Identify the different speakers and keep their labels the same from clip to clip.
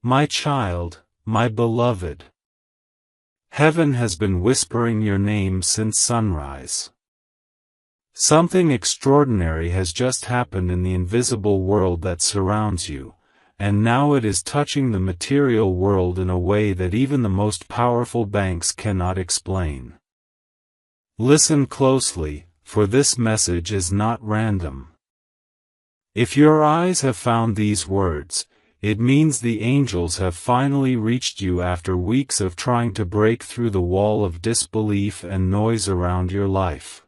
Speaker 1: My child, my beloved. Heaven has been whispering your name since sunrise. Something extraordinary has just happened in the invisible world that surrounds you, and now it is touching the material world in a way that even the most powerful banks cannot explain. Listen closely, for this message is not random. If your eyes have found these words, it means the angels have finally reached you after weeks of trying to break through the wall of disbelief and noise around your life.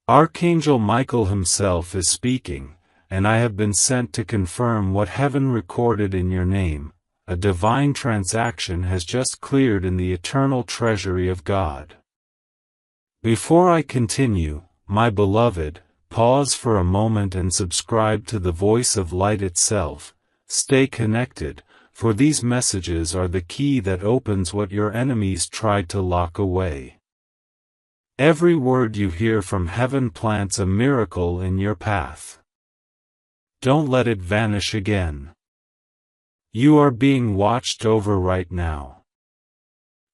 Speaker 1: Archangel Michael himself is speaking, and I have been sent to confirm what heaven recorded in your name. A divine transaction has just cleared in the eternal treasury of God. Before I continue, my beloved, pause for a moment and subscribe to the voice of light itself. Stay connected, for these messages are the key that opens what your enemies tried to lock away. Every word you hear from heaven plants a miracle in your path. Don't let it vanish again. You are being watched over right now.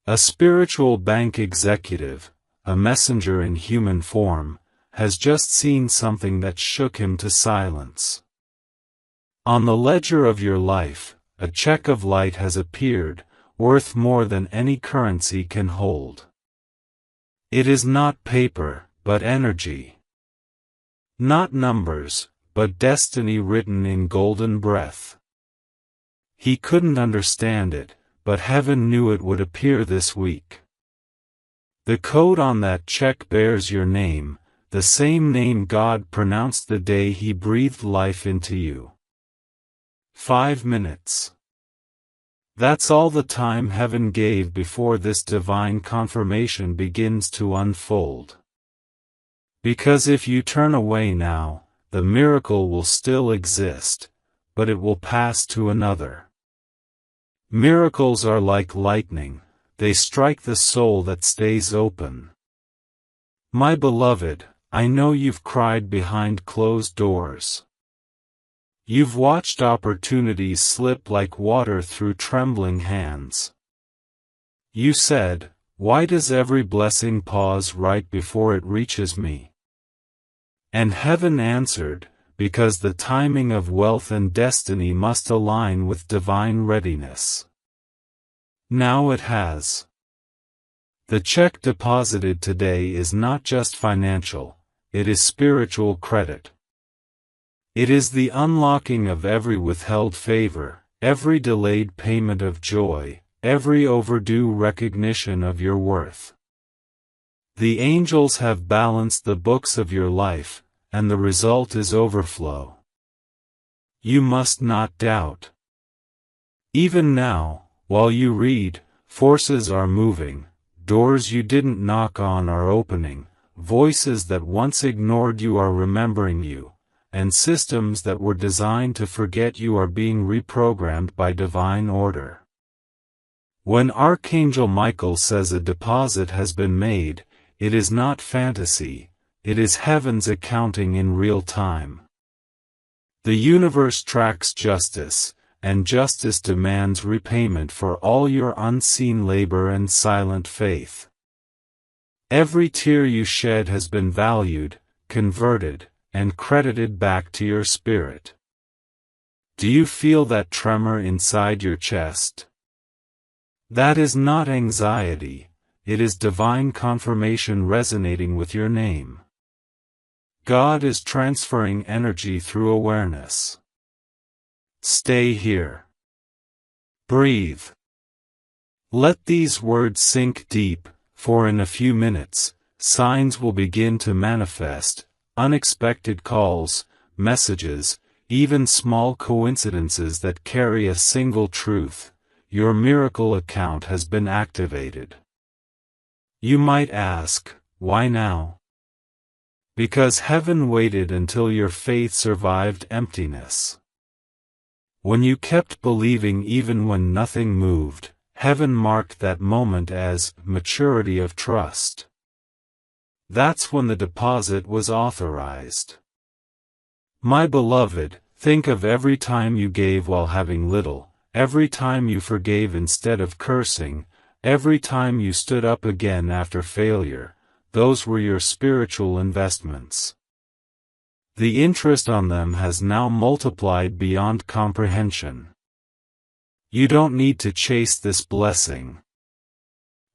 Speaker 1: A spiritual bank executive, a messenger in human form, has just seen something that shook him to silence. On the ledger of your life, a check of light has appeared, worth more than any currency can hold. It is not paper, but energy. Not numbers, but destiny written in golden breath. He couldn't understand it, but heaven knew it would appear this week. The code on that check bears your name, the same name God pronounced the day He breathed life into you. 5 minutes. That's all the time heaven gave before this divine confirmation begins to unfold. Because if you turn away now, the miracle will still exist, but it will pass to another. Miracles are like lightning, they strike the soul that stays open. My beloved, I know you've cried behind closed doors. You've watched opportunities slip like water through trembling hands. You said, "Why does every blessing pause right before it reaches me?" And heaven answered, because the timing of wealth and destiny must align with divine readiness. Now it has. The check deposited today is not just financial, it is spiritual credit. It is the unlocking of every withheld favor, every delayed payment of joy, every overdue recognition of your worth. The angels have balanced the books of your life, and the result is overflow. You must not doubt. Even now, while you read, forces are moving, doors you didn't knock on are opening, voices that once ignored you are remembering you, and systems that were designed to forget you are being reprogrammed by divine order. When Archangel Michael says a deposit has been made, it is not fantasy, it is heaven's accounting in real time. The universe tracks justice, and justice demands repayment for all your unseen labor and silent faith. Every tear you shed has been valued, converted, and credited back to your spirit. Do you feel that tremor inside your chest? That is not anxiety, it is divine confirmation resonating with your name. God is transferring energy through awareness. Stay here. Breathe. Let these words sink deep, for in a few minutes, signs will begin to manifest. Unexpected calls, messages, even small coincidences that carry a single truth. Your miracle account has been activated. You might ask, why now? Because heaven waited until your faith survived emptiness. When you kept believing even when nothing moved, heaven marked that moment as maturity of trust. That's when the deposit was authorized. My beloved, think of every time you gave while having little, every time you forgave instead of cursing, every time you stood up again after failure, those were your spiritual investments. The interest on them has now multiplied beyond comprehension. You don't need to chase this blessing.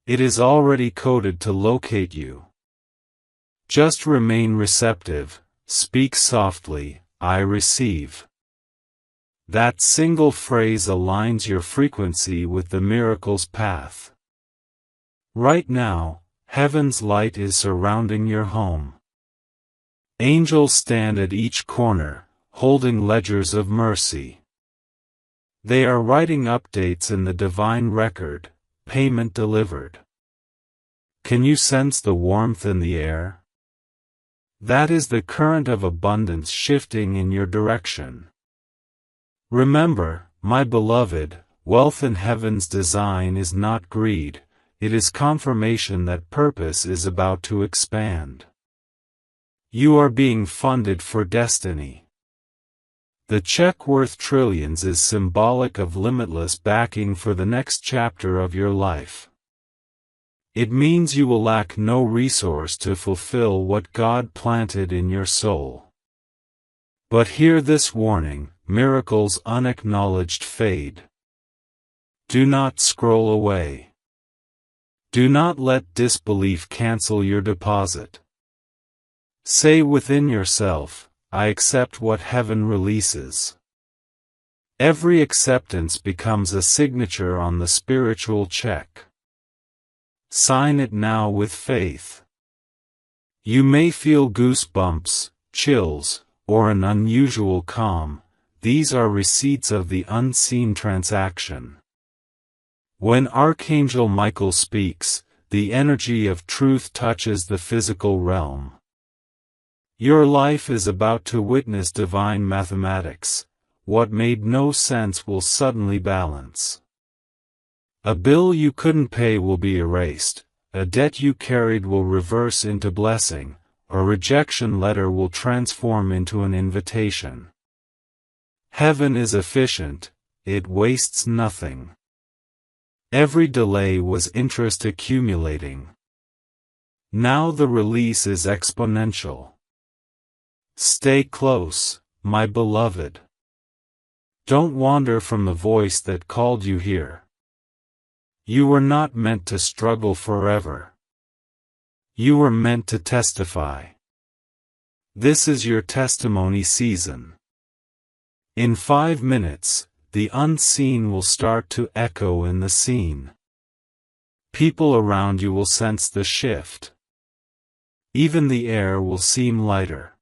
Speaker 1: It is already coded to locate you. Just remain receptive, speak softly, "I receive." That single phrase aligns your frequency with the miracle's path. Right now, heaven's light is surrounding your home. Angels stand at each corner, holding ledgers of mercy. They are writing updates in the divine record, payment delivered. Can you sense the warmth in the air? That is the current of abundance shifting in your direction. Remember, my beloved, wealth in heaven's design is not greed, it is confirmation that purpose is about to expand. You are being funded for destiny. The check worth trillions is symbolic of limitless backing for the next chapter of your life. It means you will lack no resource to fulfill what God planted in your soul. But hear this warning: miracles unacknowledged fade. Do not scroll away. Do not let disbelief cancel your deposit. Say within yourself, "I accept what heaven releases." Every acceptance becomes a signature on the spiritual check. Sign it now with faith. You may feel goosebumps, chills, or an unusual calm. These are receipts of the unseen transaction. When Archangel Michael speaks, the energy of truth touches the physical realm. Your life is about to witness divine mathematics. What made no sense will suddenly balance. A bill you couldn't pay will be erased, a debt you carried will reverse into blessing, a rejection letter will transform into an invitation. Heaven is efficient, it wastes nothing. Every delay was interest accumulating. Now the release is exponential. Stay close, my beloved. Don't wander from the voice that called you here. You were not meant to struggle forever. You were meant to testify. This is your testimony season. In 5 minutes, the unseen will start to echo in the seen. People around you will sense the shift. Even the air will seem lighter.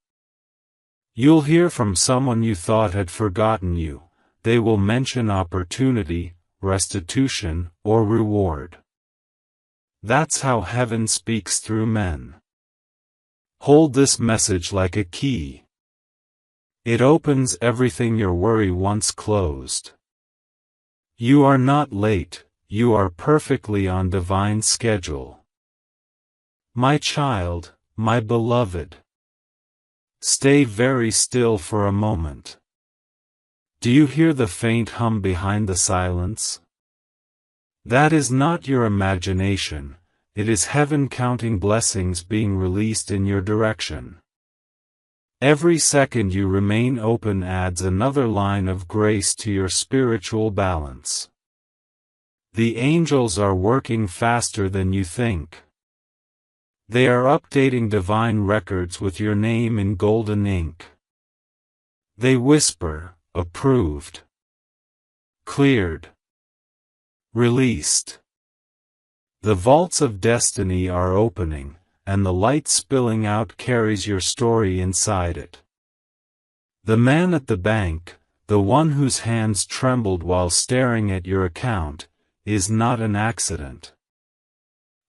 Speaker 1: You'll hear from someone you thought had forgotten you. They will mention opportunity, restitution, or reward. That's how heaven speaks through men. Hold this message like a key. It opens everything your worry once closed. You are not late, you are perfectly on divine schedule. My child, my beloved. Stay very still for a moment. Do you hear the faint hum behind the silence? That is not your imagination, it is heaven counting blessings being released in your direction. Every second you remain open adds another line of grace to your spiritual balance. The angels are working faster than you think. They are updating divine records with your name in golden ink. They whisper, approved, cleared, released. The vaults of destiny are opening, and the light spilling out carries your story inside it. The man at the bank, the one whose hands trembled while staring at your account, is not an accident.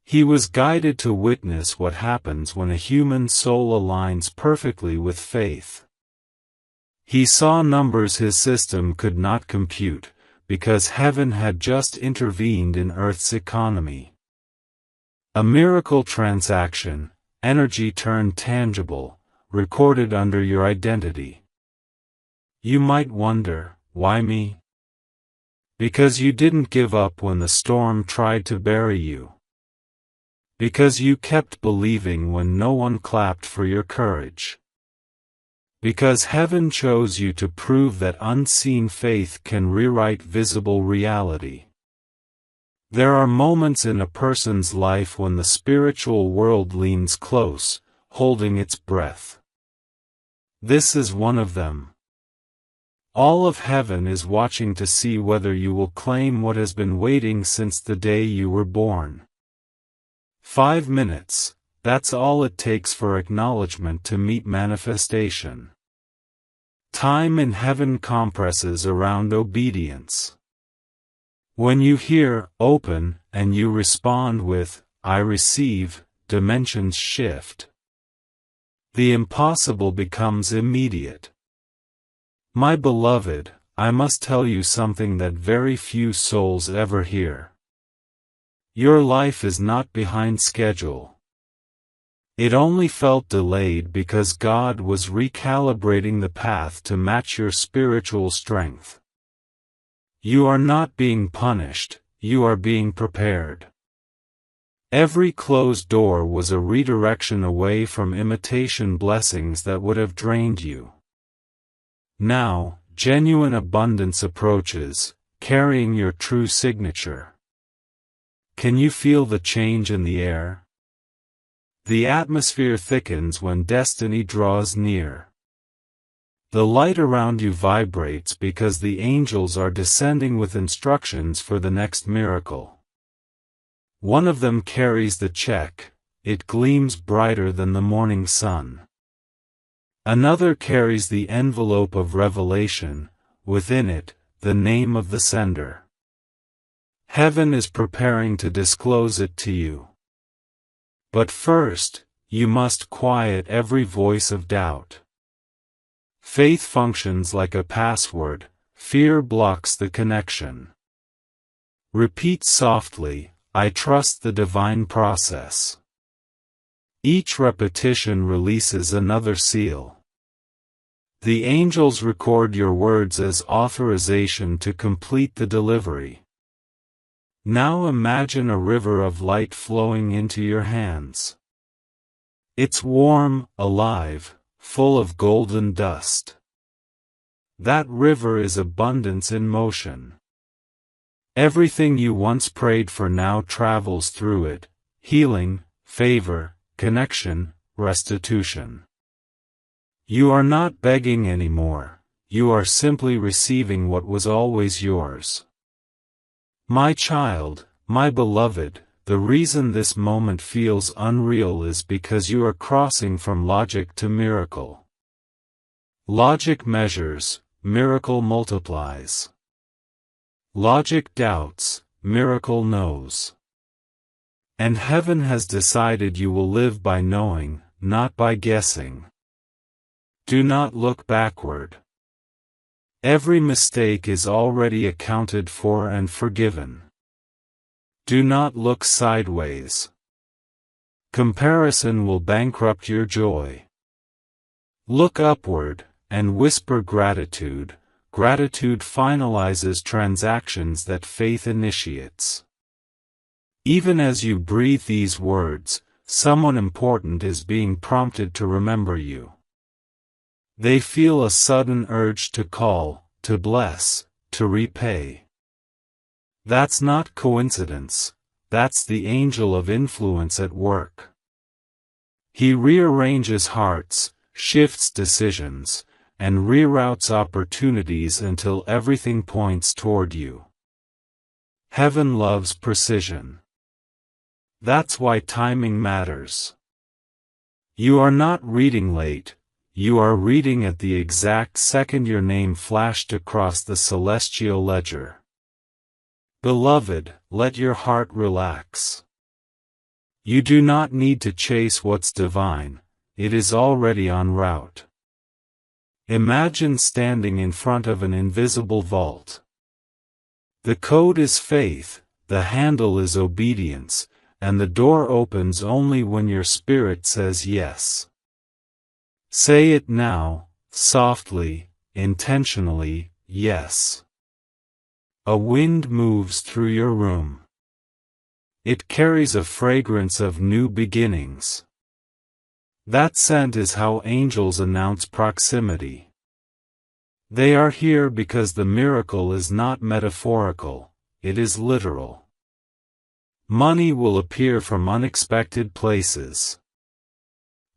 Speaker 1: He was guided to witness what happens when a human soul aligns perfectly with faith. He saw numbers his system could not compute, because heaven had just intervened in Earth's economy. A miracle transaction, energy turned tangible, recorded under your identity. You might wonder, why me? Because you didn't give up when the storm tried to bury you. Because you kept believing when no one clapped for your courage. Because heaven chose you to prove that unseen faith can rewrite visible reality. There are moments in a person's life when the spiritual world leans close, holding its breath. This is one of them. All of heaven is watching to see whether you will claim what has been waiting since the day you were born. 5 minutes, that's all it takes for acknowledgement to meet manifestation. Time in heaven compresses around obedience. When you hear, "Open," and you respond with, "I receive," dimensions shift. The impossible becomes immediate. My beloved, I must tell you something that very few souls ever hear. Your life is not behind schedule. It only felt delayed because God was recalibrating the path to match your spiritual strength. You are not being punished, you are being prepared. Every closed door was a redirection away from imitation blessings that would have drained you. Now, genuine abundance approaches, carrying your true signature. Can you feel the change in the air? The atmosphere thickens when destiny draws near. The light around you vibrates because the angels are descending with instructions for the next miracle. One of them carries the check, it gleams brighter than the morning sun. Another carries the envelope of revelation, within it, the name of the sender. Heaven is preparing to disclose it to you. But first, you must quiet every voice of doubt. Faith functions like a password, fear blocks the connection. Repeat softly, "I trust the divine process." Each repetition releases another seal. The angels record your words as authorization to complete the delivery. Now imagine a river of light flowing into your hands. It's warm, alive, full of golden dust. That river is abundance in motion. Everything you once prayed for now travels through it: healing, favor, connection, restitution. You are not begging anymore, you are simply receiving what was always yours. My child, my beloved, the reason this moment feels unreal is because you are crossing from logic to miracle. Logic measures, miracle multiplies. Logic doubts, miracle knows. And heaven has decided you will live by knowing, not by guessing. Do not look backward. Every mistake is already accounted for and forgiven. Do not look sideways. Comparison will bankrupt your joy. Look upward, and whisper gratitude. Gratitude finalizes transactions that faith initiates. Even as you breathe these words, someone important is being prompted to remember you. They feel a sudden urge to call, to bless, to repay. That's not coincidence, that's the angel of influence at work. He rearranges hearts, shifts decisions, and reroutes opportunities until everything points toward you. Heaven loves precision. That's why timing matters. You are not reading late, you are reading at the exact second your name flashed across the celestial ledger. Beloved, let your heart relax. You do not need to chase what's divine, it is already en route. Imagine standing in front of an invisible vault. The code is faith, the handle is obedience, and the door opens only when your spirit says yes. Say it now, softly, intentionally, yes. A wind moves through your room. It carries a fragrance of new beginnings. That scent is how angels announce proximity. They are here because the miracle is not metaphorical, it is literal. Money will appear from unexpected places.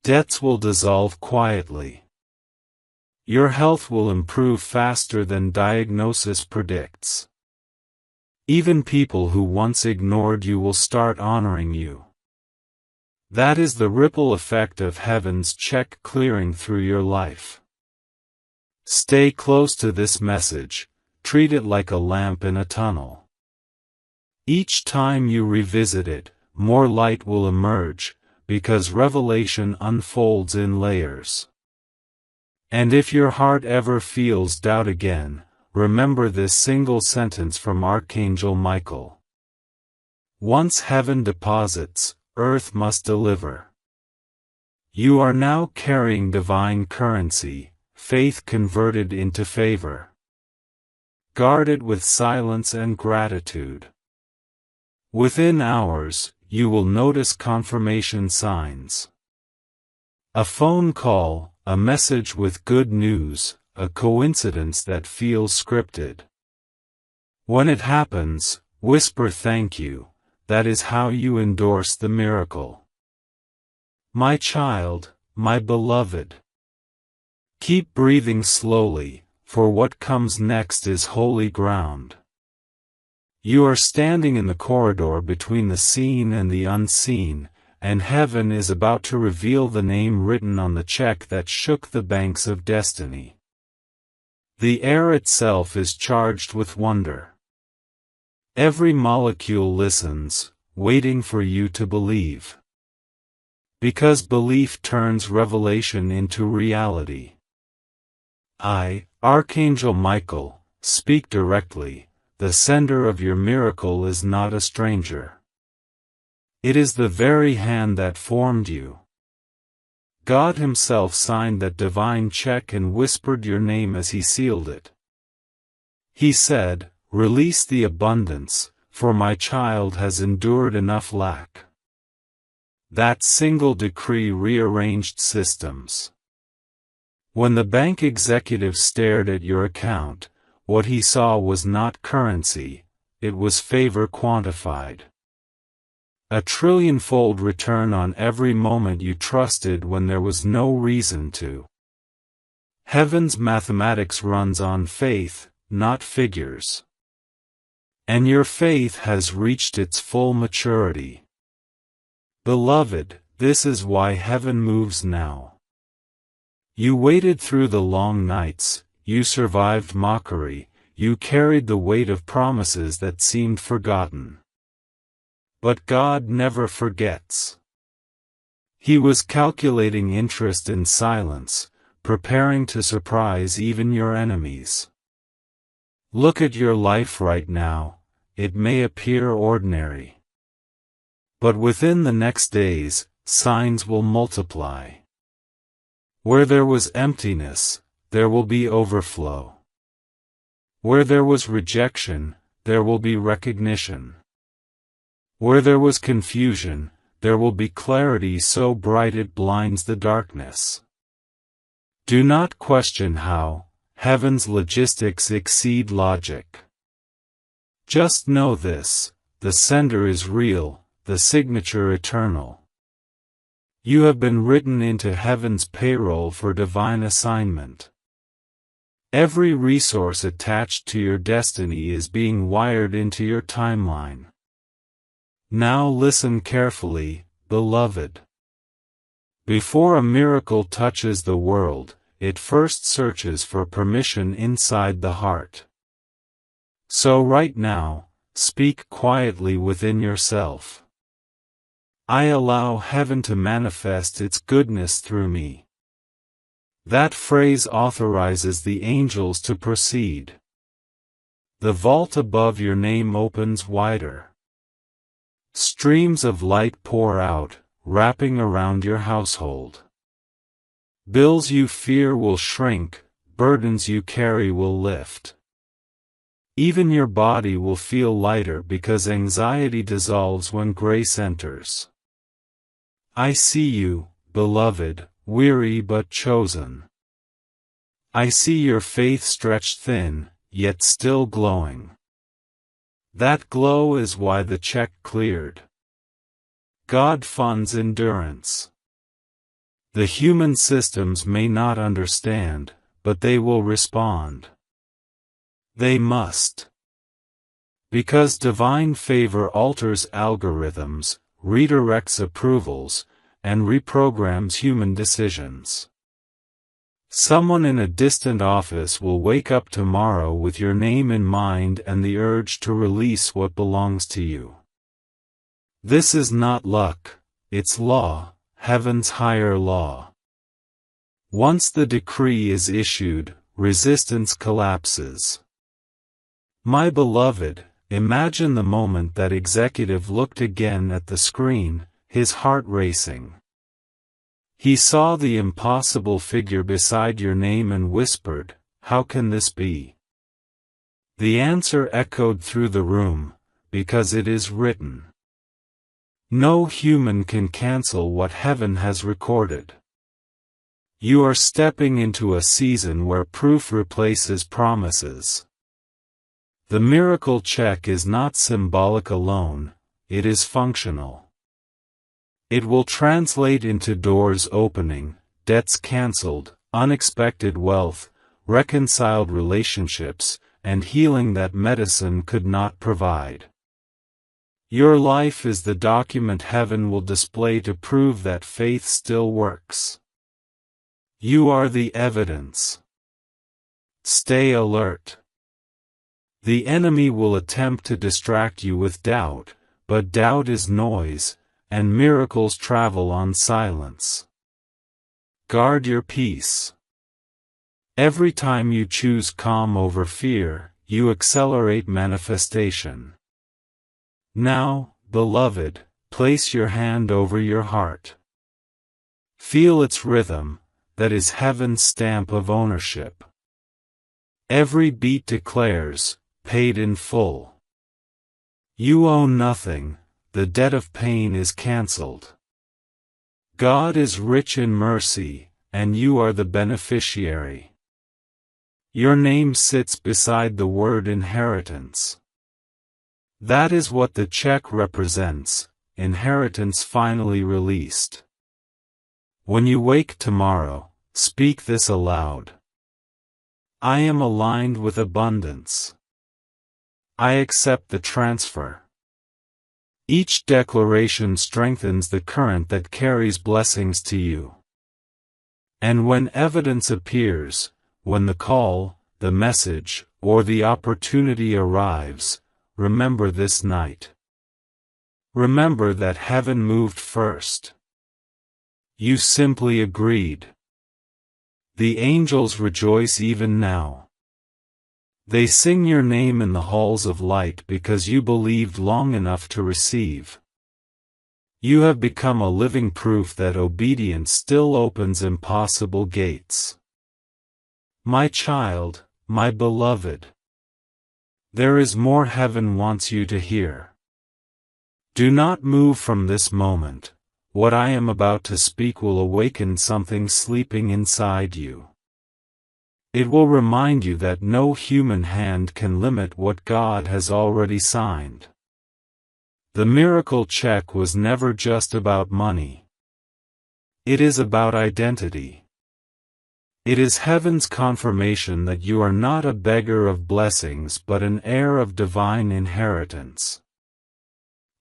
Speaker 1: Debts will dissolve quietly. Your health will improve faster than diagnosis predicts. Even people who once ignored you will start honoring you. That is the ripple effect of heaven's check clearing through your life. Stay close to this message, treat it like a lamp in a tunnel. Each time you revisit it, more light will emerge, because revelation unfolds in layers. And if your heart ever feels doubt again, remember this single sentence from Archangel Michael. Once heaven deposits, earth must deliver. You are now carrying divine currency, faith converted into favor. Guard it with silence and gratitude. Within hours, you will notice confirmation signs. A phone call, a message with good news, a coincidence that feels scripted. When it happens, whisper thank you, that is how you endorse the miracle. My child, my beloved. Keep breathing slowly, for what comes next is holy ground. You are standing in the corridor between the seen and the unseen, and heaven is about to reveal the name written on the check that shook the banks of destiny. The air itself is charged with wonder. Every molecule listens, waiting for you to believe. Because belief turns revelation into reality. I, Archangel Michael, speak directly. The sender of your miracle is not a stranger. It is the very hand that formed you. God Himself signed that divine check and whispered your name as He sealed it. He said, "Release the abundance, for my child has endured enough lack." That single decree rearranged systems. When the bank executive stared at your account, what he saw was not currency, it was favor quantified. A trillion-fold return on every moment you trusted when there was no reason to. Heaven's mathematics runs on faith, not figures. And your faith has reached its full maturity. Beloved, this is why heaven moves now. You waited through the long nights, you survived mockery, you carried the weight of promises that seemed forgotten. But God never forgets. He was calculating interest in silence, preparing to surprise even your enemies. Look at your life right now, it may appear ordinary. But within the next days, signs will multiply. Where there was emptiness, there will be overflow. Where there was rejection, there will be recognition. Where there was confusion, there will be clarity so bright it blinds the darkness. Do not question how, heaven's logistics exceed logic. Just know this, the sender is real, the signature eternal. You have been written into heaven's payroll for divine assignment. Every resource attached to your destiny is being wired into your timeline. Now listen carefully, beloved. Before a miracle touches the world, it first searches for permission inside the heart. So right now, speak quietly within yourself. I allow heaven to manifest its goodness through me. That phrase authorizes the angels to proceed. The vault above your name opens wider. Streams of light pour out, wrapping around your household. Bills you fear will shrink, burdens you carry will lift. Even your body will feel lighter because anxiety dissolves when grace enters. I see you, beloved, weary but chosen. I see your faith stretched thin, yet still glowing. That glow is why the check cleared. God funds endurance. The human systems may not understand, but they will respond. They must. Because divine favor alters algorithms, redirects approvals, and reprograms human decisions. Someone in a distant office will wake up tomorrow with your name in mind and the urge to release what belongs to you. This is not luck, it's law, heaven's higher law. Once the decree is issued, resistance collapses. My beloved, imagine the moment that executive looked again at the screen, his heart racing. He saw the impossible figure beside your name and whispered, "How can this be?" The answer echoed through the room, "Because it is written." No human can cancel what heaven has recorded. You are stepping into a season where proof replaces promises. The miracle check is not symbolic alone, it is functional. It will translate into doors opening, debts canceled, unexpected wealth, reconciled relationships, and healing that medicine could not provide. Your life is the document heaven will display to prove that faith still works. You are the evidence. Stay alert. The enemy will attempt to distract you with doubt, but doubt is noise, and miracles travel on silence. Guard your peace. Every time you choose calm over fear, you accelerate manifestation. Now, beloved, place your hand over your heart. Feel its rhythm, that is heaven's stamp of ownership. Every beat declares, paid in full. You owe nothing, the debt of pain is cancelled. God is rich in mercy, and you are the beneficiary. Your name sits beside the word inheritance. That is what the check represents, inheritance finally released. When you wake tomorrow, speak this aloud. I am aligned with abundance. I accept the transfer. Each declaration strengthens the current that carries blessings to you. And when evidence appears, when the call, the message, or the opportunity arrives, remember this night. Remember that heaven moved first. You simply agreed. The angels rejoice even now. They sing your name in the halls of light because you believed long enough to receive. You have become a living proof that obedience still opens impossible gates. My child, my beloved. There is more heaven wants you to hear. Do not move from this moment. What I am about to speak will awaken something sleeping inside you. It will remind you that no human hand can limit what God has already signed. The miracle check was never just about money. It is about identity. It is heaven's confirmation that you are not a beggar of blessings but an heir of divine inheritance.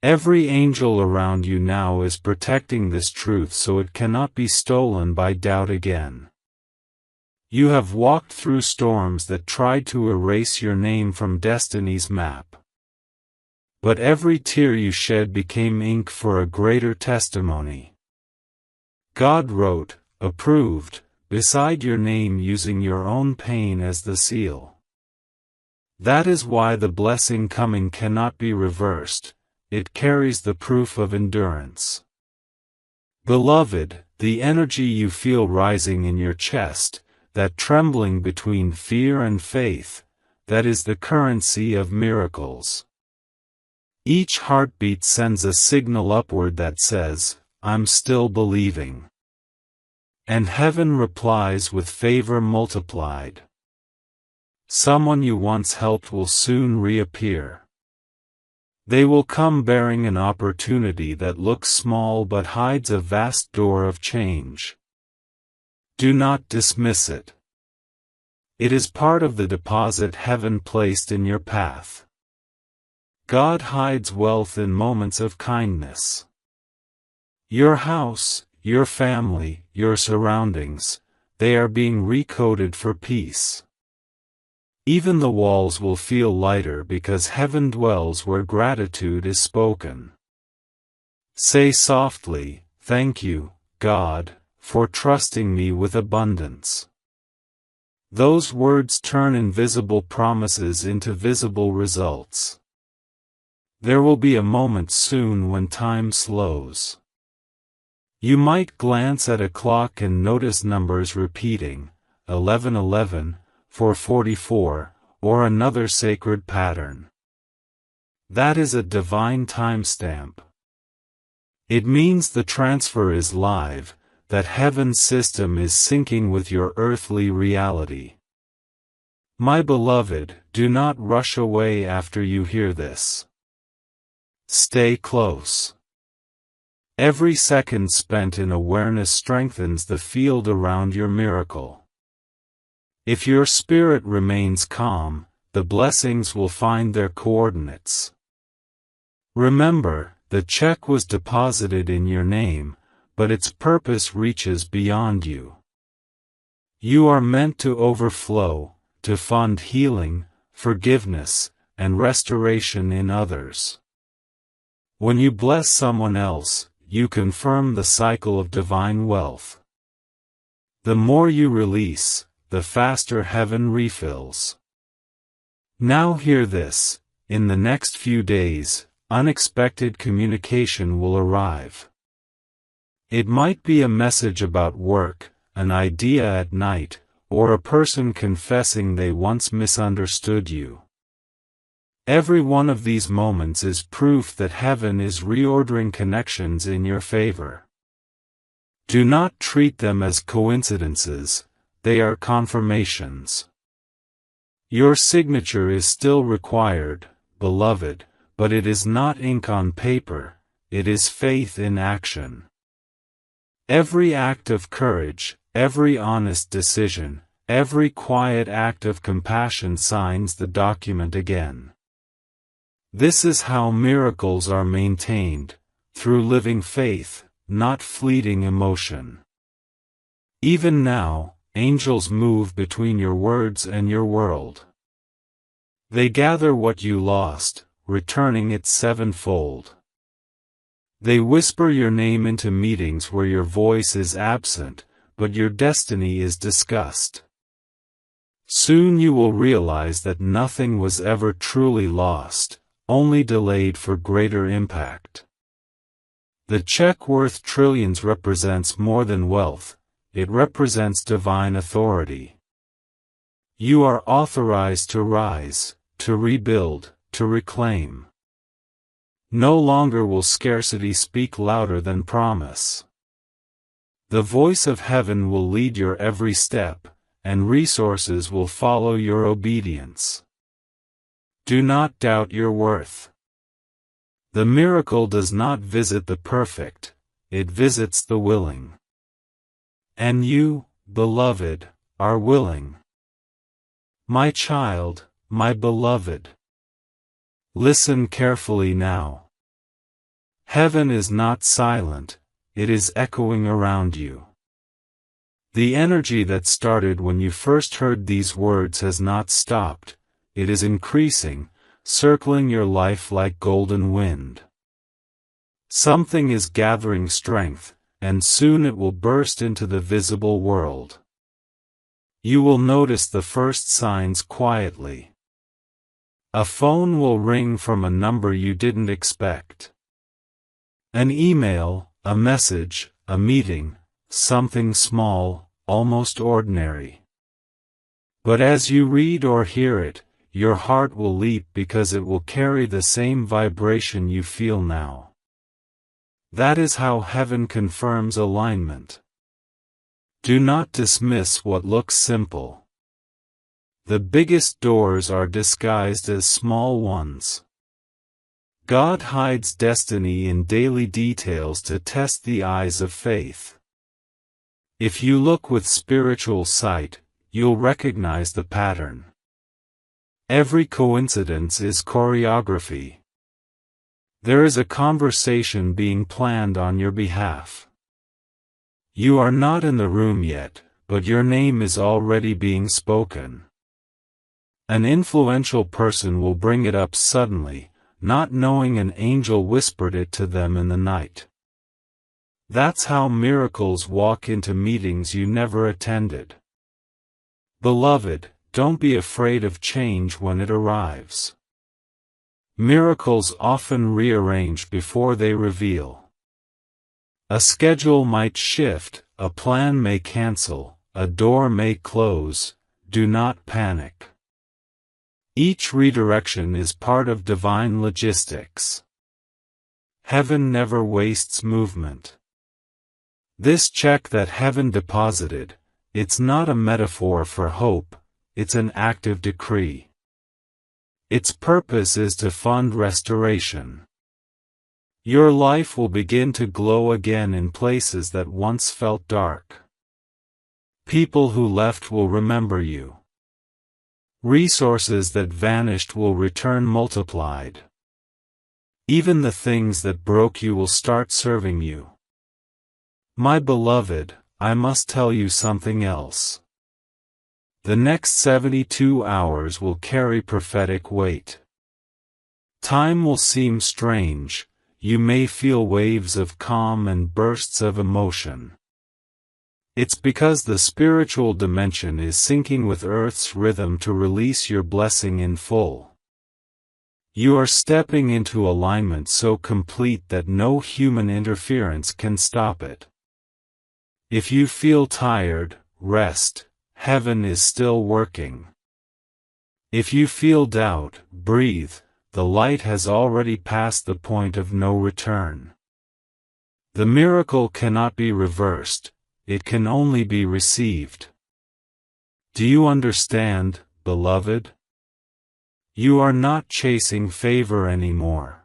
Speaker 1: Every angel around you now is protecting this truth so it cannot be stolen by doubt again. You have walked through storms that tried to erase your name from destiny's map. But every tear you shed became ink for a greater testimony. God wrote, approved, beside your name using your own pain as the seal. That is why the blessing coming cannot be reversed, it carries the proof of endurance. Beloved, the energy you feel rising in your chest, that trembling between fear and faith, that is the currency of miracles. Each heartbeat sends a signal upward that says, "I'm still believing." And heaven replies with favor multiplied. Someone you once helped will soon reappear. They will come bearing an opportunity that looks small but hides a vast door of change. Do not dismiss it. It is part of the deposit heaven placed in your path. God hides wealth in moments of kindness. Your house, your family, your surroundings, they are being recoded for peace. Even the walls will feel lighter because heaven dwells where gratitude is spoken. Say softly, "Thank you, God, for trusting me with abundance." Those words turn invisible promises into visible results. There will be a moment soon when time slows. You might glance at a clock and notice numbers repeating, 1111, 444, or another sacred pattern. That is a divine timestamp. It means the transfer is live, that heaven's system is syncing with your earthly reality. My beloved, do not rush away after you hear this. Stay close. Every second spent in awareness strengthens the field around your miracle. If your spirit remains calm, the blessings will find their coordinates. Remember, the check was deposited in your name, but its purpose reaches beyond you. You are meant to overflow, to fund healing, forgiveness, and restoration in others. When you bless someone else, you confirm the cycle of divine wealth. The more you release, the faster heaven refills. Now hear this, in the next few days, unexpected communication will arrive. It might be a message about work, an idea at night, or a person confessing they once misunderstood you. Every one of these moments is proof that heaven is reordering connections in your favor. Do not treat them as coincidences, they are confirmations. Your signature is still required, beloved, but it is not ink on paper, it is faith in action. Every act of courage, every honest decision, every quiet act of compassion signs the document again. This is how miracles are maintained, through living faith, not fleeting emotion. Even now, angels move between your words and your world. They gather what you lost, returning it sevenfold. They whisper your name into meetings where your voice is absent, but your destiny is discussed. Soon you will realize that nothing was ever truly lost, only delayed for greater impact. The check worth trillions represents more than wealth, it represents divine authority. You are authorized to rise, to rebuild, to reclaim. No longer will scarcity speak louder than promise. The voice of heaven will lead your every step, and resources will follow your obedience. Do not doubt your worth. The miracle does not visit the perfect, it visits the willing. And you, beloved, are willing. My child, my beloved. Listen carefully now. Heaven is not silent, it is echoing around you. The energy that started when you first heard these words has not stopped, it is increasing, circling your life like golden wind. Something is gathering strength, and soon it will burst into the visible world. You will notice the first signs quietly. A phone will ring from a number you didn't expect. An email, a message, a meeting, something small, almost ordinary. But as you read or hear it, your heart will leap because it will carry the same vibration you feel now. That is how heaven confirms alignment. Do not dismiss what looks simple. The biggest doors are disguised as small ones. God hides destiny in daily details to test the eyes of faith. If you look with spiritual sight, you'll recognize the pattern. Every coincidence is choreography. There is a conversation being planned on your behalf. You are not in the room yet, but your name is already being spoken. An influential person will bring it up suddenly, not knowing an angel whispered it to them in the night. That's how miracles walk into meetings you never attended. Beloved, don't be afraid of change when it arrives. Miracles often rearrange before they reveal. A schedule might shift, a plan may cancel, a door may close. Do not panic. Each redirection is part of divine logistics. Heaven never wastes movement. This check that heaven deposited, it's not a metaphor for hope, it's an active decree. Its purpose is to fund restoration. Your life will begin to glow again in places that once felt dark. People who left will remember you. Resources that vanished will return multiplied. Even the things that broke you will start serving you. My beloved, I must tell you something else. The next 72 hours will carry prophetic weight. Time will seem strange, you may feel waves of calm and bursts of emotion. It's because the spiritual dimension is syncing with Earth's rhythm to release your blessing in full. You are stepping into alignment so complete that no human interference can stop it. If you feel tired, rest. Heaven is still working. If you feel doubt, breathe, the light has already passed the point of no return. The miracle cannot be reversed, it can only be received. Do you understand, beloved? You are not chasing favor anymore.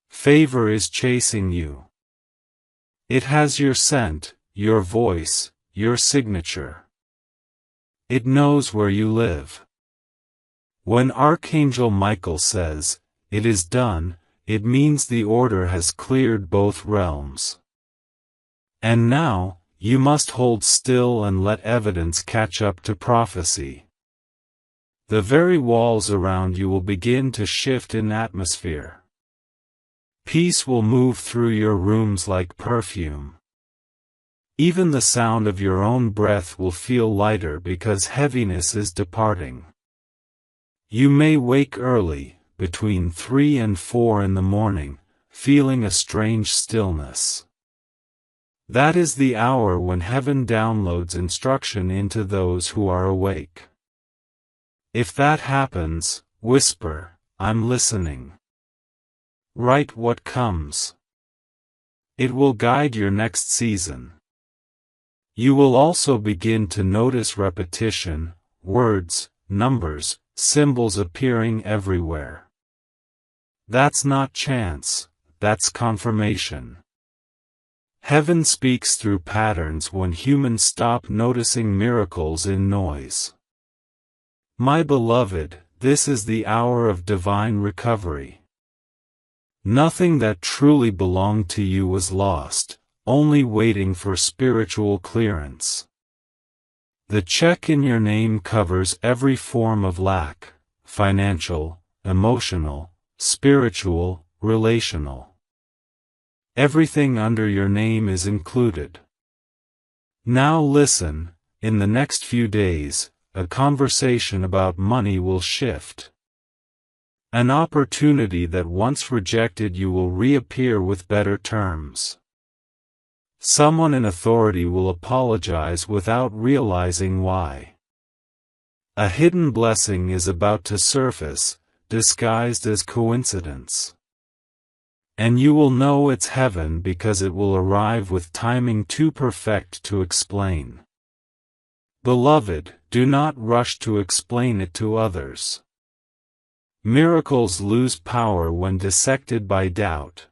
Speaker 1: Favor is chasing you. It has your scent, your voice, your signature. It knows where you live. When Archangel Michael says, "It is done," it means the order has cleared both realms. And now, you must hold still and let evidence catch up to prophecy. The very walls around you will begin to shift in atmosphere. Peace will move through your rooms like perfume. Even the sound of your own breath will feel lighter because heaviness is departing. You may wake early, between 3 and 4 in the morning, feeling a strange stillness. That is the hour when heaven downloads instruction into those who are awake. If that happens, whisper, "I'm listening." Write what comes. It will guide your next season. You will also begin to notice repetition, words, numbers, symbols appearing everywhere. That's not chance, that's confirmation. Heaven speaks through patterns when humans stop noticing miracles in noise. My beloved, this is the hour of divine recovery. Nothing that truly belonged to you was lost, only waiting for spiritual clearance. The check in your name covers every form of lack, financial, emotional, spiritual, relational. Everything under your name is included. Now listen, in the next few days, a conversation about money will shift. An opportunity that once rejected you will reappear with better terms. Someone in authority will apologize without realizing why. A hidden blessing is about to surface, disguised as coincidence. And you will know it's heaven because it will arrive with timing too perfect to explain. Beloved, do not rush to explain it to others. Miracles lose power when dissected by doubt.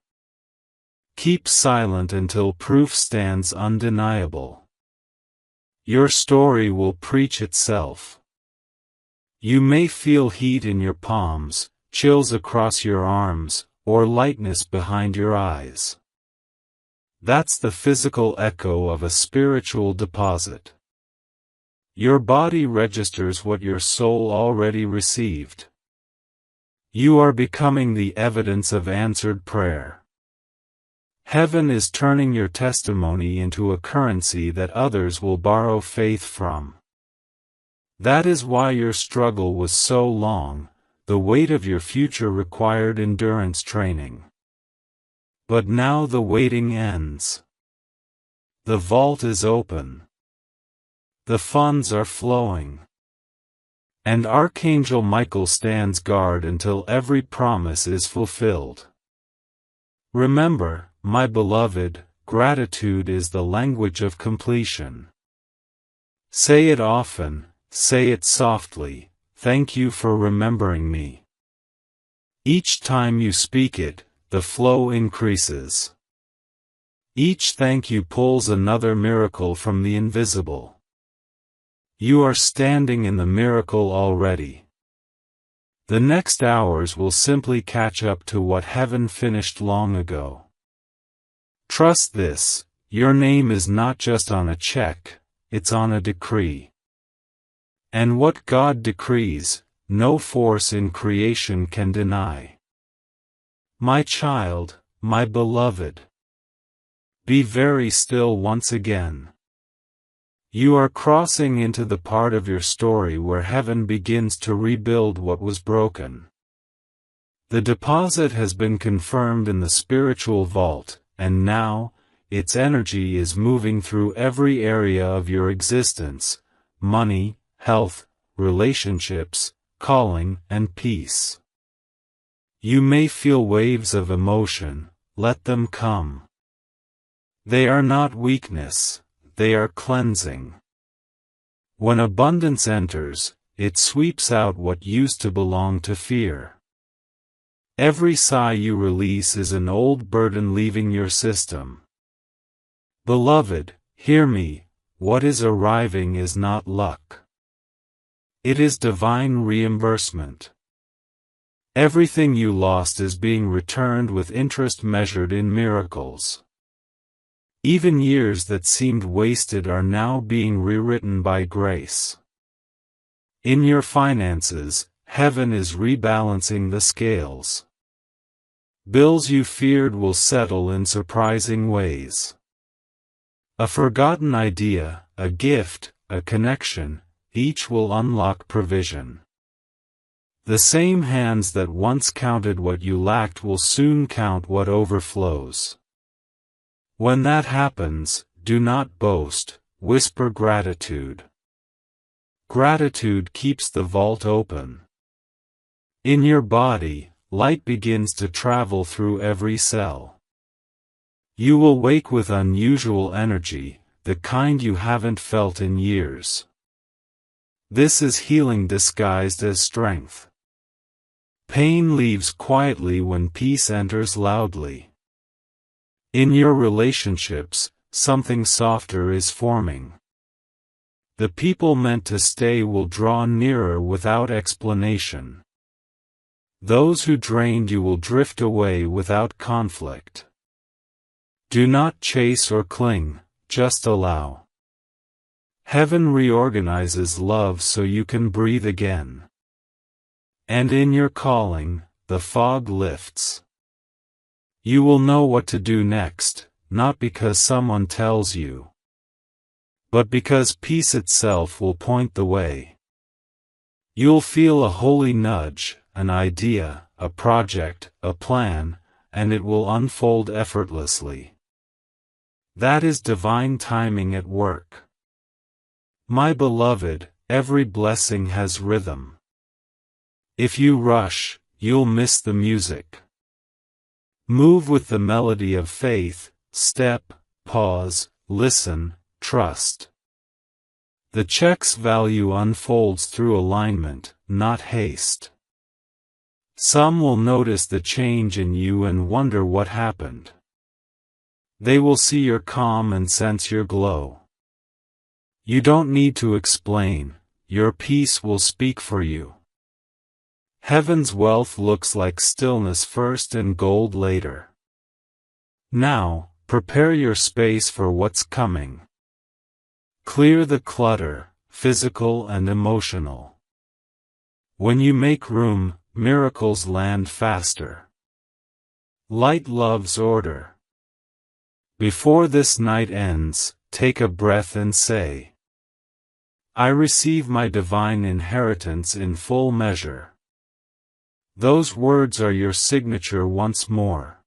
Speaker 1: Keep silent until proof stands undeniable. Your story will preach itself. You may feel heat in your palms, chills across your arms, or lightness behind your eyes. That's the physical echo of a spiritual deposit. Your body registers what your soul already received. You are becoming the evidence of answered prayer. Heaven is turning your testimony into a currency that others will borrow faith from. That is why your struggle was so long. The weight of your future required endurance training. But now the waiting ends. The vault is open. The funds are flowing. And Archangel Michael stands guard until every promise is fulfilled. Remember, my beloved, gratitude is the language of completion. Say it often, say it softly. Thank you for remembering me. Each time you speak it, the flow increases. Each thank you pulls another miracle from the invisible. You are standing in the miracle already. The next hours will simply catch up to what heaven finished long ago. Trust this, your name is not just on a check, it's on a decree. And what God decrees, no force in creation can deny. My child, my beloved, be very still once again. You are crossing into the part of your story where heaven begins to rebuild what was broken. The deposit has been confirmed in the spiritual vault, and now, its energy is moving through every area of your existence: money, health, relationships, calling, and peace. You may feel waves of emotion, let them come. They are not weakness, they are cleansing. When abundance enters, it sweeps out what used to belong to fear. Every sigh you release is an old burden leaving your system. Beloved, hear me, what is arriving is not luck. It is divine reimbursement. Everything you lost is being returned with interest measured in miracles. Even years that seemed wasted are now being rewritten by grace. In your finances, heaven is rebalancing the scales. Bills you feared will settle in surprising ways. A forgotten idea, a gift, a connection, each will unlock provision. The same hands that once counted what you lacked will soon count what overflows. When that happens, do not boast, whisper gratitude. Gratitude keeps the vault open. In your body, light begins to travel through every cell. You will wake with unusual energy, the kind you haven't felt in years. This is healing disguised as strength. Pain leaves quietly when peace enters loudly. In your relationships, something softer is forming. The people meant to stay will draw nearer without explanation. Those who drained you will drift away without conflict. Do not chase or cling, just allow. Heaven reorganizes love so you can breathe again. And in your calling, the fog lifts. You will know what to do next, not because someone tells you, but because peace itself will point the way. You'll feel a holy nudge, an idea, a project, a plan, and it will unfold effortlessly. That is divine timing at work. My beloved, every blessing has rhythm. If you rush, you'll miss the music. Move with the melody of faith, step, pause, listen, trust. The check's value unfolds through alignment, not haste. Some will notice the change in you and wonder what happened. They will see your calm and sense your glow. You don't need to explain, your peace will speak for you. Heaven's wealth looks like stillness first and gold later. Now, prepare your space for what's coming. Clear the clutter, physical and emotional. When you make room, miracles land faster. Light loves order. Before this night ends, take a breath and say, I receive my divine inheritance in full measure. Those words are your signature once more.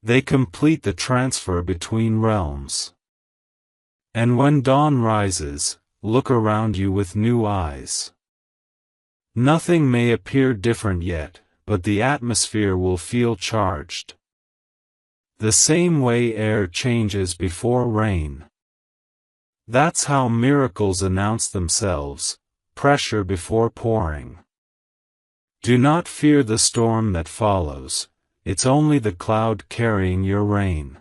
Speaker 1: They complete the transfer between realms. And when dawn rises, look around you with new eyes. Nothing may appear different yet, but the atmosphere will feel charged. The same way air changes before rain. That's how miracles announce themselves, pressure before pouring. Do not fear the storm that follows, it's only the cloud carrying your rain.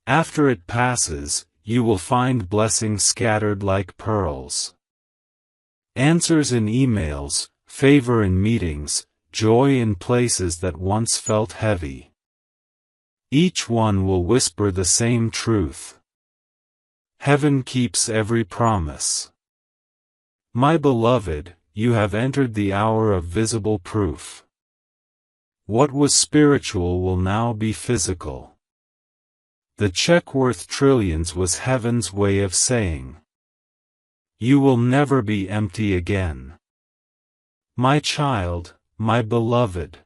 Speaker 1: After it passes, you will find blessings scattered like pearls. Answers in emails, favor in meetings, joy in places that once felt heavy. Each one will whisper the same truth. Heaven keeps every promise. My beloved, you have entered the hour of visible proof. What was spiritual will now be physical. The check worth trillions was heaven's way of saying, you will never be empty again. My child, my beloved.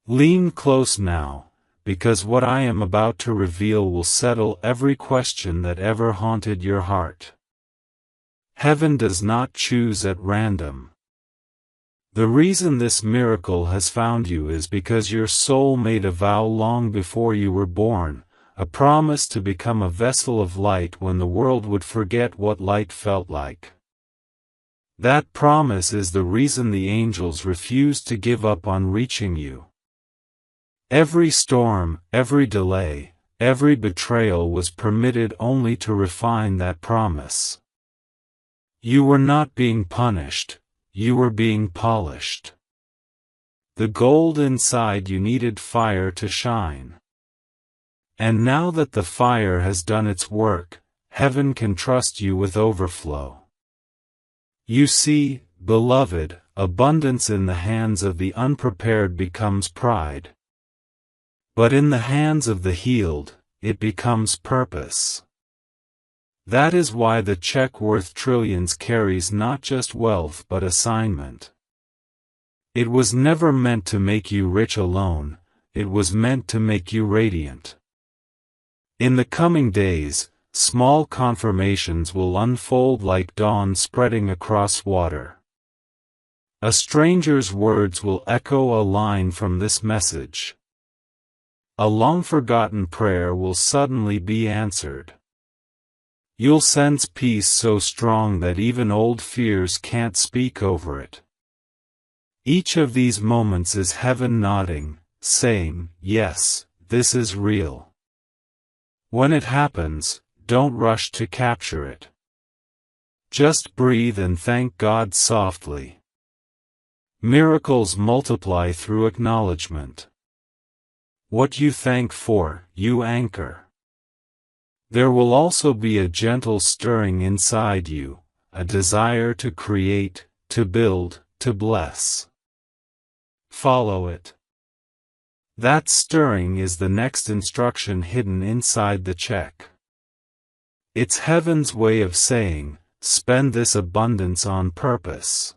Speaker 1: Lean close now, because what I am about to reveal will settle every question that ever haunted your heart. Heaven does not choose at random. The reason this miracle has found you is because your soul made a vow long before you were born, a promise to become a vessel of light when the world would forget what light felt like. That promise is the reason the angels refused to give up on reaching you. Every storm, every delay, every betrayal was permitted only to refine that promise. You were not being punished, you were being polished. The gold inside you needed fire to shine. And now that the fire has done its work, heaven can trust you with overflow. You see, beloved, abundance in the hands of the unprepared becomes pride. But in the hands of the healed, it becomes purpose. That is why the check worth trillions carries not just wealth but assignment. It was never meant to make you rich alone, it was meant to make you radiant. In the coming days, small confirmations will unfold like dawn spreading across water. A stranger's words will echo a line from this message. A long-forgotten prayer will suddenly be answered. You'll sense peace so strong that even old fears can't speak over it. Each of these moments is heaven nodding, saying, yes, this is real. When it happens, don't rush to capture it. Just breathe and thank God softly. Miracles multiply through acknowledgement. What you thank for, you anchor. There will also be a gentle stirring inside you, a desire to create, to build, to bless. Follow it. That stirring is the next instruction hidden inside the check. It's heaven's way of saying, spend this abundance on purpose.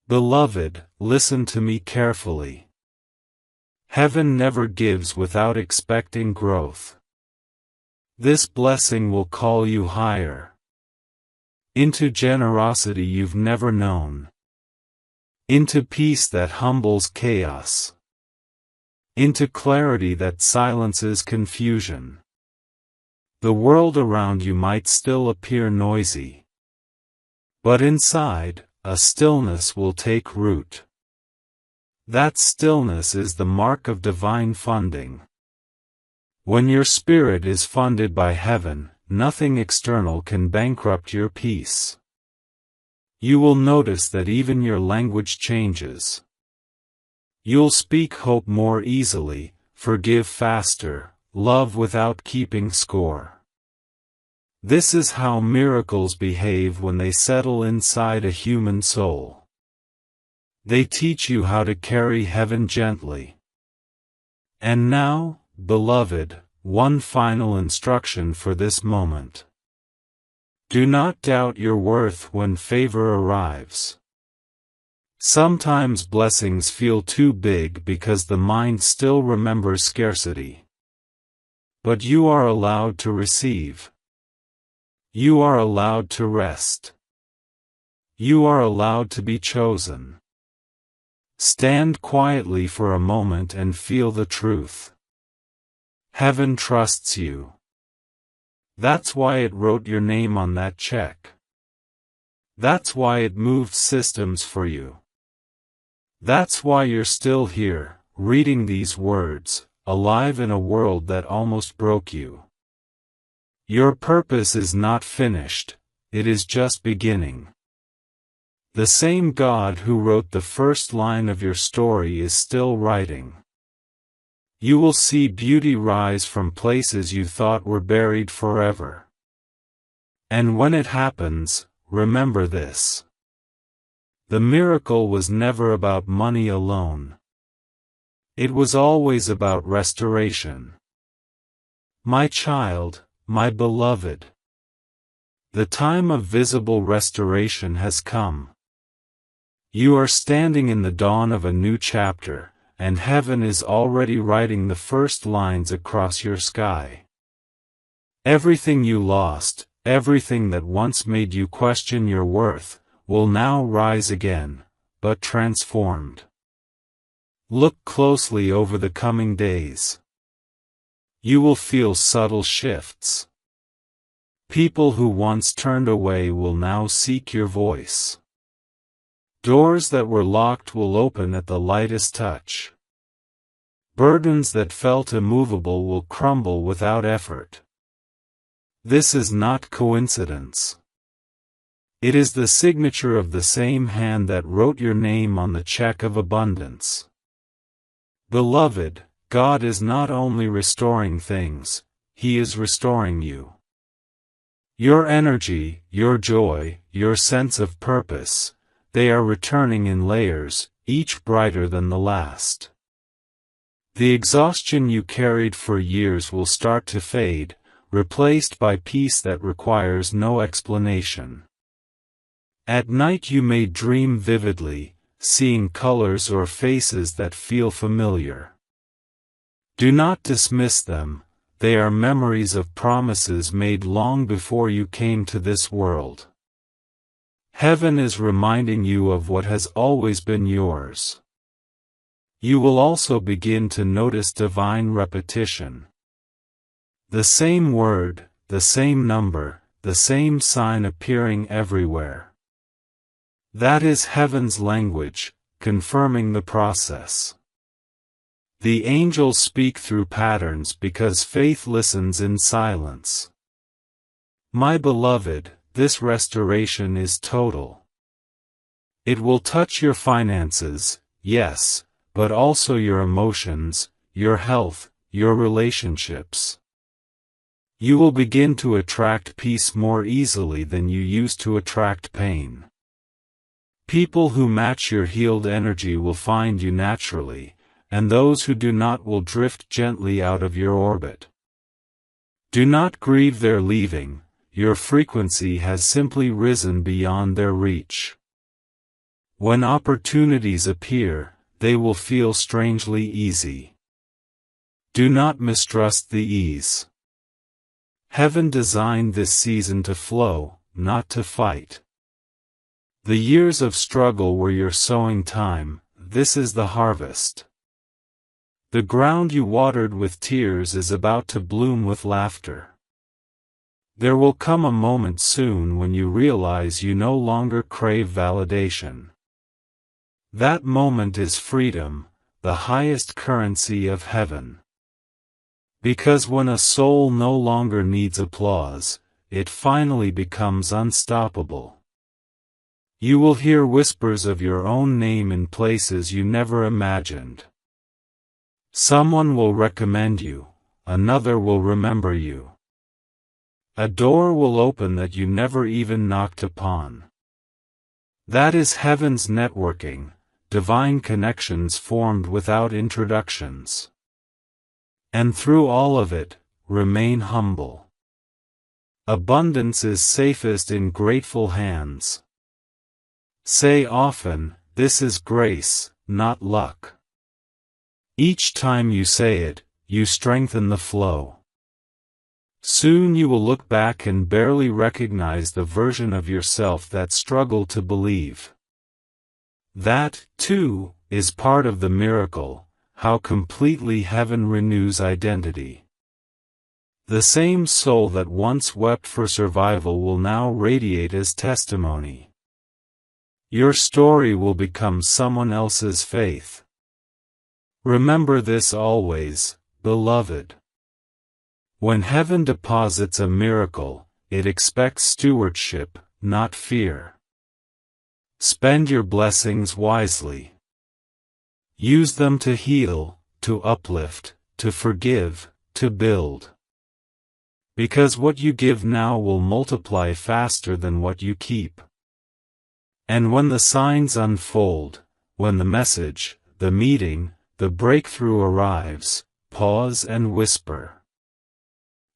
Speaker 1: Beloved, listen to me carefully. Heaven never gives without expecting growth. This blessing will call you higher. into generosity you've never known, into peace that humbles chaos, into clarity that silences confusion. The world around you might still appear noisy, but inside, a stillness will take root. That stillness is the mark of divine funding. When your spirit is funded by heaven, nothing external can bankrupt your peace. You will notice that even your language changes. You'll speak hope more easily, forgive faster, love without keeping score. This is how miracles behave when they settle inside a human soul. They teach you how to carry heaven gently. And now, beloved, one final instruction for this moment. Do not doubt your worth when favor arrives. Sometimes blessings feel too big because the mind still remembers scarcity. But you are allowed to receive. You are allowed to rest. You are allowed to be chosen. Stand quietly for a moment and feel the truth. Heaven trusts you. That's why it wrote your name on that check. That's why it moved systems for you. That's why you're still here, reading these words, alive in a world that almost broke you. Your purpose is not finished, it is just beginning. The same God who wrote the first line of your story is still writing. You will see beauty rise from places you thought were buried forever. And when it happens, remember this. The miracle was never about money alone. It was always about restoration. My child, my beloved. The time of visible restoration has come. You are standing in the dawn of a new chapter, and heaven is already writing the first lines across your sky. Everything you lost, everything that once made you question your worth, will now rise again, but transformed. Look closely over the coming days. You will feel subtle shifts. People who once turned away will now seek your voice. Doors that were locked will open at the lightest touch. Burdens that felt immovable will crumble without effort. This is not coincidence. It is the signature of the same hand that wrote your name on the check of abundance. Beloved, God is not only restoring things, He is restoring you. Your energy, your joy, your sense of purpose, they are returning in layers, each brighter than the last. The exhaustion you carried for years will start to fade, replaced by peace that requires no explanation. At night you may dream vividly, seeing colors or faces that feel familiar. Do not dismiss them, they are memories of promises made long before you came to this world. Heaven is reminding you of what has always been yours. You will also begin to notice divine repetition. The same word, the same number, the same sign appearing everywhere. That is heaven's language, confirming the process. The angels speak through patterns because faith listens in silence. My beloved, this restoration is total. It will touch your finances, yes, but also your emotions, your health, your relationships. You will begin to attract peace more easily than you used to attract pain. People who match your healed energy will find you naturally, and those who do not will drift gently out of your orbit. Do not grieve their leaving, your frequency has simply risen beyond their reach. When opportunities appear, they will feel strangely easy. Do not mistrust the ease. Heaven designed this season to flow, not to fight. The years of struggle were your sowing time, this is the harvest. The ground you watered with tears is about to bloom with laughter. There will come a moment soon when you realize you no longer crave validation. That moment is freedom, the highest currency of heaven. Because when a soul no longer needs applause, it finally becomes unstoppable. You will hear whispers of your own name in places you never imagined. Someone will recommend you, another will remember you. A door will open that you never even knocked upon. That is heaven's networking, divine connections formed without introductions. And through all of it, remain humble. Abundance is safest in grateful hands. Say often, this is grace, not luck. Each time you say it, you strengthen the flow. Soon you will look back and barely recognize the version of yourself that struggled to believe. That, too, is part of the miracle, how completely heaven renews identity. The same soul that once wept for survival will now radiate as testimony. Your story will become someone else's faith. Remember this always, beloved. When heaven deposits a miracle, it expects stewardship, not fear. Spend your blessings wisely. Use them to heal, to uplift, to forgive, to build. Because what you give now will multiply faster than what you keep. And when the signs unfold, when the message, the meeting, the breakthrough arrives, pause and whisper.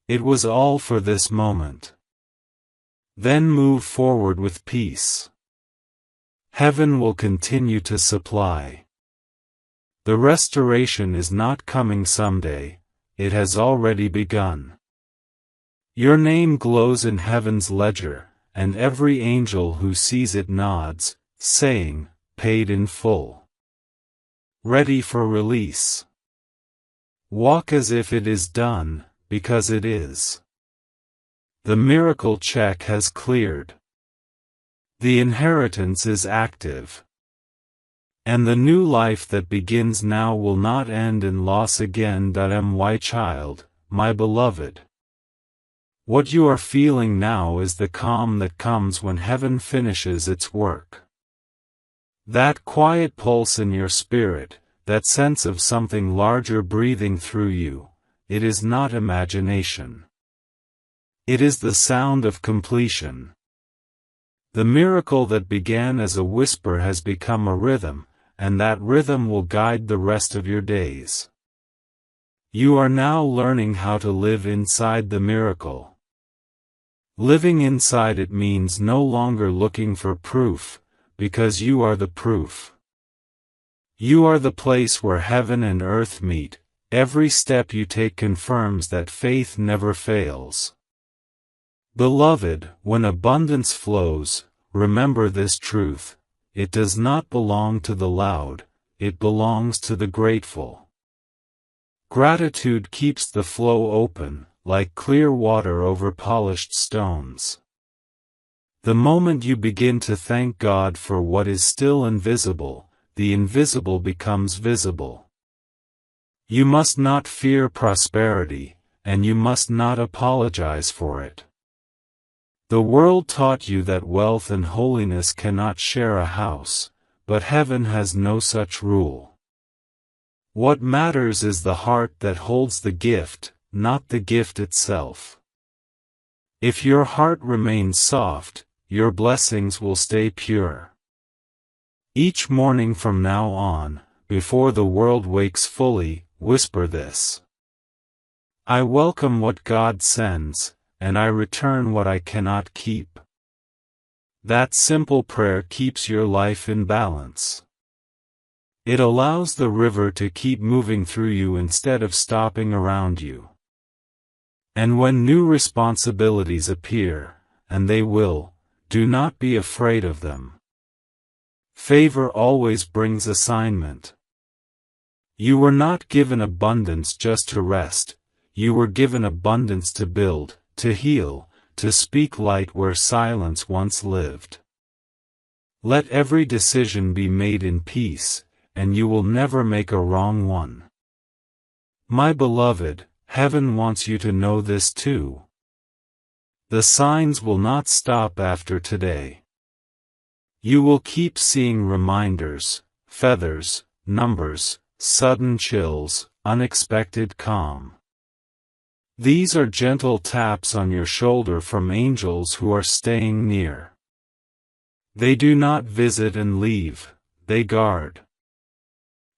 Speaker 1: It was all for this moment. Then move forward with peace. Heaven will continue to supply. The restoration is not coming someday, it has already begun. Your name glows in heaven's ledger, and every angel who sees it nods, saying, paid in full. Ready for release. Walk as if it is done, because it is. The miracle check has cleared. The inheritance is active. And the new life that begins now will not end in loss again. My child, my beloved. What you are feeling now is the calm that comes when heaven finishes its work. That quiet pulse in your spirit, that sense of something larger breathing through you, it is not imagination. It is the sound of completion. The miracle that began as a whisper has become a rhythm, and that rhythm will guide the rest of your days. You are now learning how to live inside the miracle. Living inside it means no longer looking for proof, because you are the proof. You are the place where heaven and earth meet. Every step you take confirms that faith never fails. Beloved, when abundance flows, remember this truth: it does not belong to the loud, it belongs to the grateful. Gratitude keeps the flow open, like clear water over polished stones. The moment you begin to thank God for what is still invisible, the invisible becomes visible. You must not fear prosperity, and you must not apologize for it. The world taught you that wealth and holiness cannot share a house, but heaven has no such rule. What matters is the heart that holds the gift, not the gift itself. If your heart remains soft, your blessings will stay pure. Each morning from now on, before the world wakes fully, whisper this: I welcome what God sends, and I return what I cannot keep. That simple prayer keeps your life in balance. It allows the river to keep moving through you instead of stopping around you. And when new responsibilities appear, and they will, do not be afraid of them. Favor always brings assignment. You were not given abundance just to rest, you were given abundance to build, to heal, to speak light where silence once lived. Let every decision be made in peace, and you will never make a wrong one. My beloved, heaven wants you to know this too. The signs will not stop after today. You will keep seeing reminders, feathers, numbers, sudden chills, unexpected calm. These are gentle taps on your shoulder from angels who are staying near. They do not visit and leave, they guard.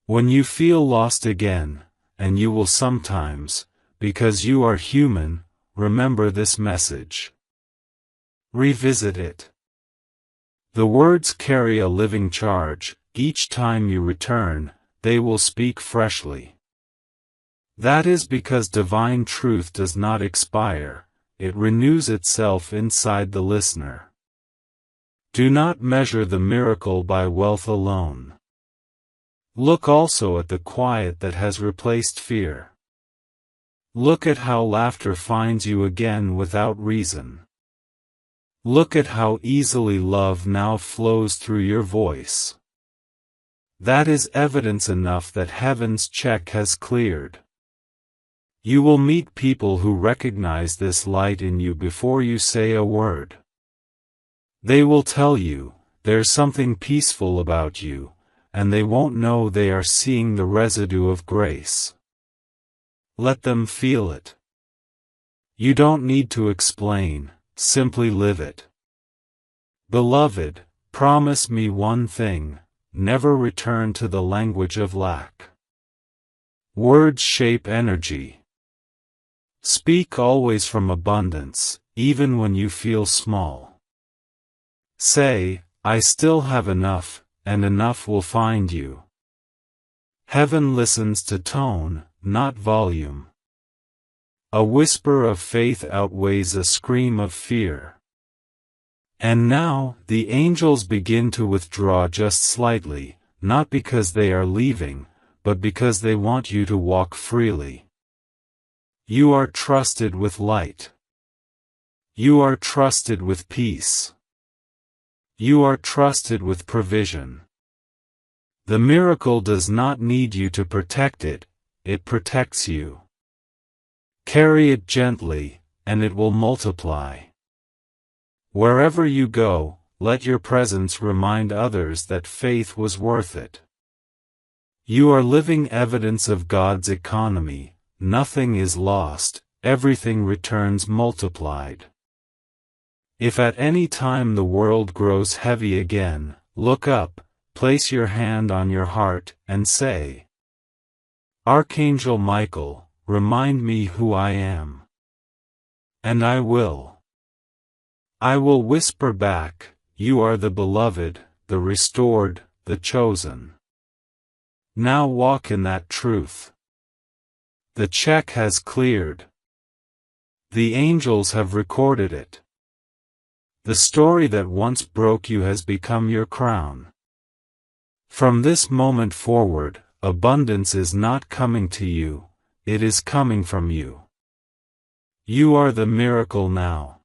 Speaker 1: When you feel lost again, and you will sometimes, because you are human, remember this message. Revisit it. The words carry a living charge, each time you return, they will speak freshly. That is because divine truth does not expire, it renews itself inside the listener. Do not measure the miracle by wealth alone. Look also at the quiet that has replaced fear. Look at how laughter finds you again without reason. Look at how easily love now flows through your voice. That is evidence enough that heaven's check has cleared. You will meet people who recognize this light in you before you say a word. They will tell you, there's something peaceful about you, and they won't know they are seeing the residue of grace. Let them feel it. You don't need to explain, simply live it. Beloved, promise me one thing, never return to the language of lack. Words shape energy. Speak always from abundance, even when you feel small. Say, I still have enough, and enough will find you. Heaven listens to tone, not volume. A whisper of faith outweighs a scream of fear. And now, the angels begin to withdraw just slightly, not because they are leaving, but because they want you to walk freely. You are trusted with light. You are trusted with peace. You are trusted with provision. The miracle does not need you to protect it, it protects you. Carry it gently, and it will multiply. Wherever you go, let your presence remind others that faith was worth it. You are living evidence of God's economy. Nothing is lost, everything returns multiplied. If at any time the world grows heavy again, look up, place your hand on your heart, and say, Archangel Michael, remind me who I am. And I will. I will whisper back, you are the beloved, the restored, the chosen. Now walk in that truth. The check has cleared. The angels have recorded it. The story that once broke you has become your crown. From this moment forward, abundance is not coming to you, it is coming from you. You are the miracle now.